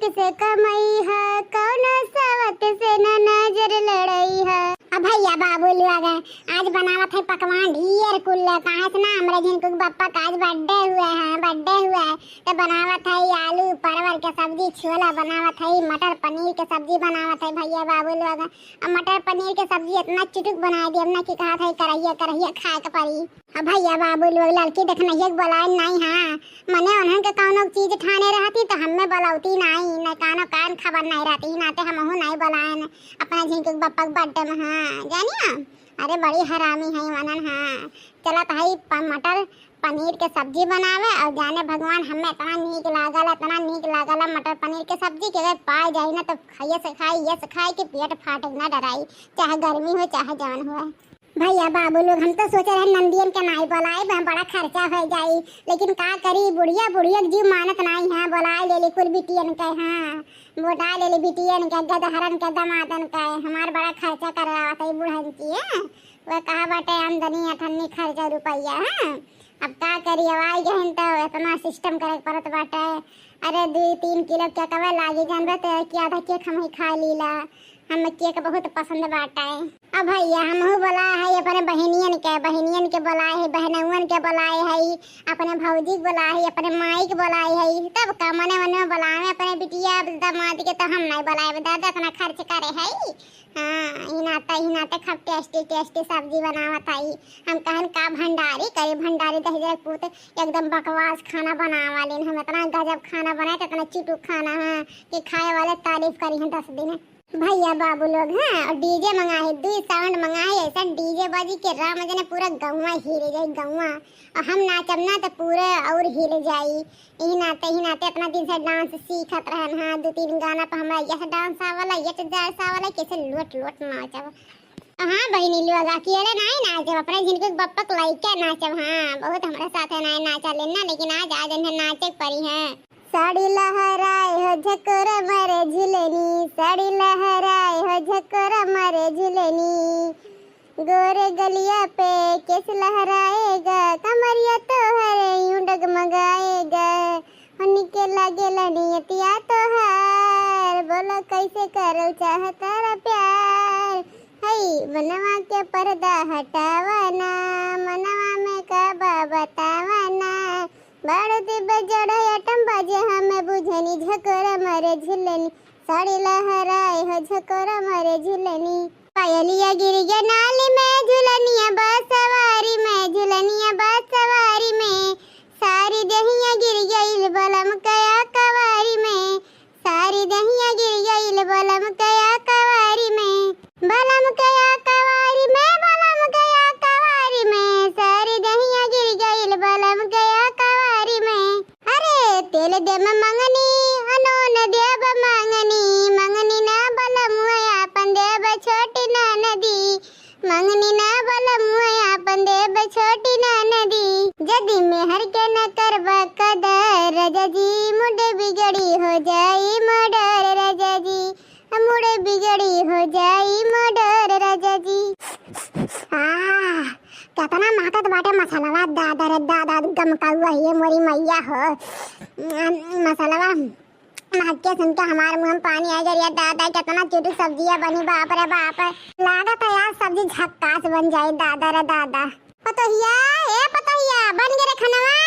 पेट से कमई है, कौनो सवत से न नजर लड़ई है। अब भैया बाबू लोग आज बनावत है पकवान ढेर कुल। कहाँ से ना हमारे झिनकुक बप्पा का आज बर्थडे हुआ है तो बनावत है आलू परवल के सब्जी, छोला बनावत है, मटर पनीर के सब्जी बनावत है भैया बाबू लोग। अब मटर पनीर के सब्जी इतना चुटुक बना दी हमने कि कहा था करहिया खाए के पड़ी। अब भैया बाबू लोग लड़की देखना ये बोलाए नहीं। हाँ मने उन्हन के कौनो चीज ठाने रहती तो हमें बोलौती नहीं, न कानो कान खबर नहीं रहती, नाते हमहू नहीं बोलाए अपना झिनकुक बप्पा के बर्थडे में। हाँ जानिए अरे बड़ी हरामी है मनन। हाँ चलत है मटर पनीर के सब्जी बनावे और जाने भगवान हमें इतना नीक लागल मटर पनीर के सब्जी के अगर पाए जाए ना तो खाइए से खाए कि पेट फाटे ना डराई, चाहे गर्मी हो चाहे जवन हो। भैया बाबू लोग हम तो सोचे रहे नंदियन के नाई बोलाए बड़ा खर्चा हो जाई, लेकिन का करी बुढ़िया जीव मानत नहीं है। बोलाए ले कुल बिटियन के। हाँ बोटा ले बिटियन के गदहरन के दमादन के हमार बड़ा खर्चा करवात है बुढ़न की। वह कहा बाटे आमदनी अठन्नी खर्चा रुपया। हाँ अब का करी आवाई गहन तो इतना सिस्टम करे पड़त बाटे। अरे 2-3 किलो क्या कवे लागी जानबे तो कि आधा केक हम ही खा लीला। हमें केक बहुत पसंद बाटा है। अब भैया हमहू बोला है अपने बहनियन के बोलाए है, बहनउन के बोलाए है, अपने भौजी के बोलाए है, अपने माई के बोलाए है। तब का मने बोलावे अपने बिटिया दामाद के तो हम नहीं बोलाए दादा इतना खर्च करे है। हाँ हिनाते खब टेस्टी सब्जी बनावत है। हम कहन का भंडारी दहेज पूत एकदम बकवास खाना बनावा लेन। हम इतना गजब खाना बनाए तो इतना चुटुक खाना है कि खाए वाले तारीफ करी हैं 10 दिन। भैया बाबू लोग हाँ और डीजे मंगाए 2 साउंड मंगाए ऐसा डीजे बाजी के राम जने पूरा गौवा हिल जाए गौवा, और हम नाचब ना तो पूरा और हिल जाई। ही नाते इतना दिन से डांस सीखत रहन। हाँ 2-3 गाना पर हमरा ये डांस आवाला ये जैसा वाला कैसे लोट नाचब। हाँ बहनी लोग अकेले नहीं नाचब, अपने झिनकुक बप्पा के लइके नाचब। हाँ बहुत हमारे साथ नहीं नाचा लेना, लेकिन आज इन्हें नाचे पड़ी है। साड़ी लहराए हो झकोर मरे झुलनी, साड़ी लहराए हो झकोर मरे झुलनी, गोरे गलिया पे केस लहराएगा, कमरिया तो हरे यूं डगमगाएगा, निके लागे नियतिया तो हार, बोलो कैसे करल चाहता रा प्यार, हई मनवा के पर्दा हटावाना, मनवा में काबा बतावाना, बाड़ती बजड़ा अटम बाजे हमें बुझनी, झकोरा मरे झुलनी, साड़ी लहराए हो झकोरा मरे झुलनी, पायलिया गिर गया नाली में, झुलनिया बस सवारी में, झुलनिया बस सवारी में, सारी दहिया गिर गई बलम कया कवारी में, सारी दहिया गिर गई बलम कया कवारी में, बलम कया कवारी में, बलम कया कवारी में, सारी दहिया गिर गई बलम कया कवारी में। अरे तेल दे में मंगनी अनोन देव मंगनी, मंगनी ना बलम अपन देव छोटी ना नदी, मंगनी ना बलम अपन देव छोटी ना नदी, जदी मेहर के न करबा कदर रजा जी, मुड़े बिगड़ी हो जाई मर्डर रजा जी, मुड़े बिगड़ी हो जाई मर्डर रजा जी। कितना मातत बाटे मसालावा दादा रे दादा गमका हुआ ये मोरी मैया हो मसालावा महके सुन के हमारे मुंह में पानी आ गया। दादा कितना चुटी सब्जियां बनी, बाप रे बाप, लागत है यार सब्जी झक्कास बन जाए दादा रे दादा। पतोहिया बन गए खानावा,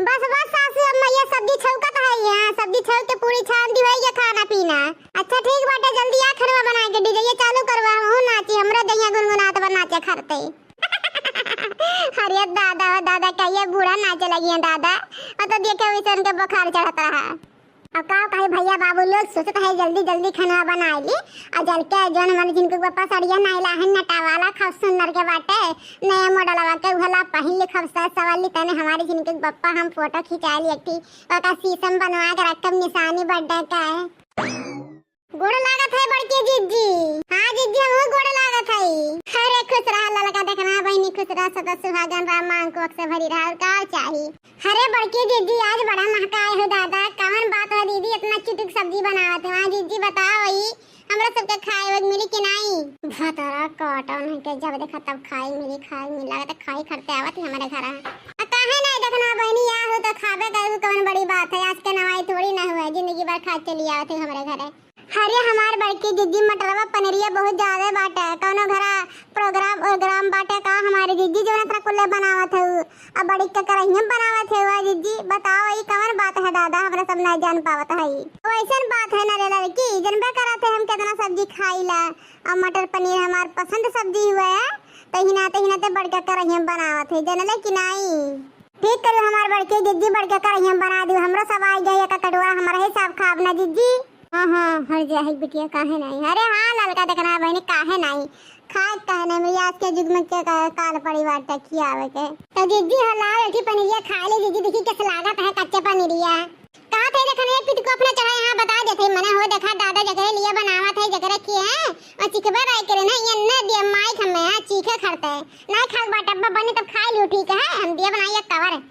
बस सासू अम्मा ये सब्जी छौकत है, यहाँ सब्जी छौक के पूरी छान दी है खाना पीना। अच्छा ठीक बाटे जल्दी आ खाना बना के डीजे चालू करवा हूं नाची हमरा दैया गुनगुनात बनाचे खरते। अरे दादा कहिए बूढ़ा नाचे लगी है दादा, तो देखे वैसे उनके बुखार चढ़ता है। अब का कहे भैया बाबू लोग सोचते है जल्दी खाना बना ली और जल के जो हमारे जिनको पापा सड़िया नाइला है नटावाला खूब सुंदर के बाटे नया मॉडल वाला के भला पहन ले खूब सवाली तने हमारे जिनको पापा हम फोटो खिंचा ली एक का शीशम बनवा के रखब निशानी बर्थडे का है। गोड़ लागत है बड़की जीजी। हाँ जीजी हम गोड़ लागत है। अरे खुश रहा ललका देखना बहनी खुश रहा सदा सुहागन राम मांग को अक्सर भरी रहा का चाहिए। अरे बड़की जीजी आज बड़ा महकाए हो दादा, कौन बात है दीदी इतना चुटुक सब्जी बनावत है। जीजी बताओ वही हमरा सबके खाए वग मिली कि नहीं? भतरा कॉटन है के जब देखा तब खाए मिली लागत खाई खरते आवत है हमारे घर। काहे नहीं देखना बहनी या हो तो खाबे करू कौन बड़ी बात है, आज के नवाई थोड़ी ना हुआ जिंदगी बार खा चली आवत है हमारे घरे। अरे हमार बड़की दीदी मटरवा पनीरिया बहुत ज्यादा बाटे, कौनो घरा प्रोग्राम बाटे का हमारी दीदी जो ना कुल्ले बनावत है अब बड़ी का करहिया बनावत है। दीदी बताओ ये कौन बात है दादा, हमरा सब नहीं जान पावत है। वैसन बात है ना रे लड़की, जनबे करत है हम कितना सब्जी खाइला और मटर पनीर हमार पसंद सब्जी हुआ है, तहिना ते बड़का करहिया बनावत है, जनले कि नहीं। ठीक करो हमार बड़की दीदी बड़का करहिया बना दी, हमरो सब आ गए का कटोरा हमारा ही सब खाब ना दीदी। हाँ हर जाए बिटिया काहे नहीं। अरे हाँ लड़का देखना बहनी काहे नहीं खाए काहे नहीं, मेरी आज के युग में के काल परिवार तक खियावे के। तो दीदी हलाल अठी पनीरिया खा ले दीदी, देखी कैसे लागत है कच्चे पनीरिया। कहा थे देखने पिट को अपने चाहे यहाँ बता देते मने हो देखा दादा जगह लिए बनावा थे जगह की है और चिकबे राय करे ना ये न दिया माई हमें है चीखे खरते नहीं खा बाटा बनी तब खा लियो ठीक है, हम दिया बनाइए कवर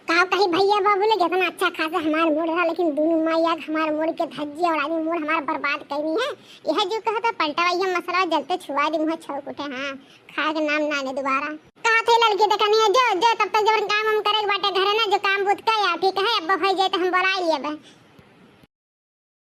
कहा कहीं भैया बाबू ने कितना अच्छा खासा हमारे मूड रहा, लेकिन दोनों माइया हमारे मूड के धज्जी और आदमी मूड हमारा बर्बाद करनी है। यह जो कहा था पलटा वही मसाला जलते छुआ दी मुँह छौक उठे। हाँ खा के नाम ना ले दोबारा। कहा थे लड़की देखनी है जो तब तक जब काम हम करे बाटे घरे ना जो काम बुत का या ठीक है अब हो जाए तो हम बोला लिए।